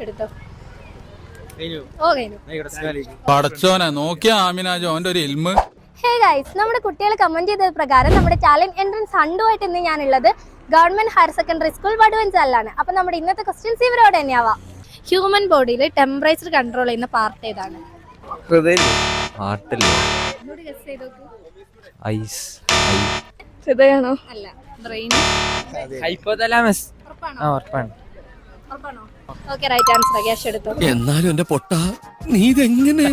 എടുത്തോ. പടച്ചോനെ നോക്കിയ ആമിനാജോ അവന്റെ ഒരു ഇൽമ്. ഹേ ഗൈസ്, നമ്മുടെ കുട്ടികൾ കമന്റ് ചെയ്തത് പ്രകാരം നമ്മുടെ ടാലന്റ് എൻട്രൻസ് ഹണ്ടുമായിട്ട് ഇന്ന് ഞാനുള്ളത് ഗവൺമെന്റ് ഹയർ സെക്കൻഡറി സ്കൂൾ വടുവഞ്ചാലിലാണ്. അപ്പൊ നമ്മുടെ ഇന്നത്തെ ക്വസ്റ്റ്യൻസ് ഇവരോട് തന്നെയാവാം. ഹ്യൂമൻ ബോഡിയിൽ ടെമ്പറേച്ചർ കൺട്രോൾ ചെയ്യുന്ന പാർട്ട് ഏതാണ്? ഹൃദയാണോ? അല്ല, brain. Hypothalamus. Okay, right answer. Gas എടുത്തോ. എന്നാലും എന്റെ പൊട്ട നീ ഇതെങ്ങനെ?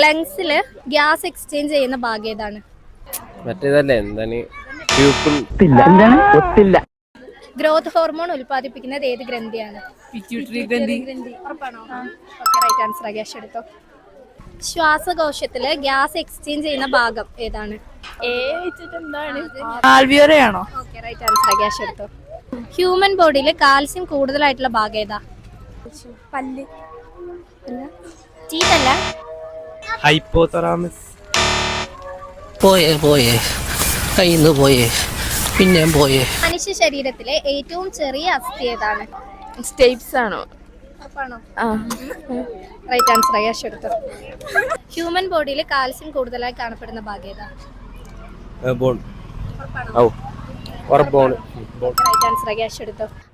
ലങ്സില് ഗ്യാസ് എക്സ്ചേഞ്ച് ചെയ്യുന്ന ഭാഗം ഏതാണ്? മറ്റേതല്ലേ എന്താണ്? ഗ്രോത്ത് ഹോർമോൺ ഉൽപ്പാദിപ്പിക്കുന്നത് ഏത് ഗ്രന്ഥിയാണ്? ഗ്രന്ഥി. ഉറപ്പാണോ? Okay, right answer. ഗ്യാസ് എടുത്തോ. ശ്വാസകോശത്തില് ഗ്യാസ് എക്സ്ചേഞ്ച് ചെയ്യുന്ന ഭാഗം ഏതാണ്? ആൽവിയോറയാണോ? Okay, right answer. ഗ്യാസ് എടുത്തോ. ഹ്യൂമൻ ബോഡിയിൽ കാൽസ്യം കൂടുതലായിട്ടുള്ള ഭാഗം ഏതാ? പല്ല്. ടീത്തല്ല. ഹൈപ്പോതലാമസ്. പോയേ കയ്യിന്ന് പോയേ പിന്നെ പോയേ. മനുഷ്യ ശരീരത്തിലെ ഏറ്റവും ചെറിയ അസ്ഥി ഏതാണ്? സ്റ്റേപ്സ് ആണോ? Right answer. ഗ്യാസ് എടുത്തോ. ഹ്യൂമൻ ബോഡിയിൽ കാൽസ്യം കൂടുതലായി കാണപ്പെടുന്ന ഭാഗം ഏതാ?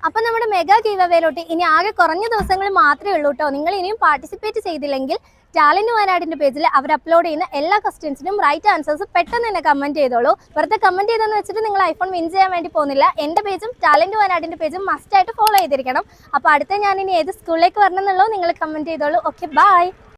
അപ്പൊ നമ്മുടെ മെഗാ ഗീവ് അവേയിലോട്ട് ഇനി ആകെ കുറഞ്ഞ ദിവസങ്ങൾ മാത്രമേ ഉള്ളൂ കേട്ടോ. നിങ്ങൾ ഇനിയും പാർട്ടിസിപ്പേറ്റ് ചെയ്തില്ലെങ്കിൽ ടാലന്റ് വയനാടിന്റെ പേജിൽ അവർ അപ്ലോഡ് ചെയ്യുന്ന എല്ലാ ക്വസ്റ്റ്യൻസിനും റൈറ്റ് ആൻസേഴ്സ് പെട്ടെന്ന് തന്നെ കമന്റ് ചെയ്തോളൂ. വെറുതെ കമന്റ് ചെയ്തെന്ന് വെച്ചിട്ട് നിങ്ങൾ ഐഫോൺ വിൻ ചെയ്യാൻ വേണ്ടി പോകുന്നില്ല. എന്റെ പേജും ടാലന്റ് വയനാടിന്റെ പേജും മസ്റ്റ് ആയിട്ട് ഫോളോ ചെയ്തിരിക്കണം. അപ്പൊ അടുത്ത ഞാൻ ഇനി ഏത് സ്കൂളിലേക്ക് വരണം എന്നുള്ളത് നിങ്ങൾ കമന്റ് ചെയ്തോളൂ. Okay, by.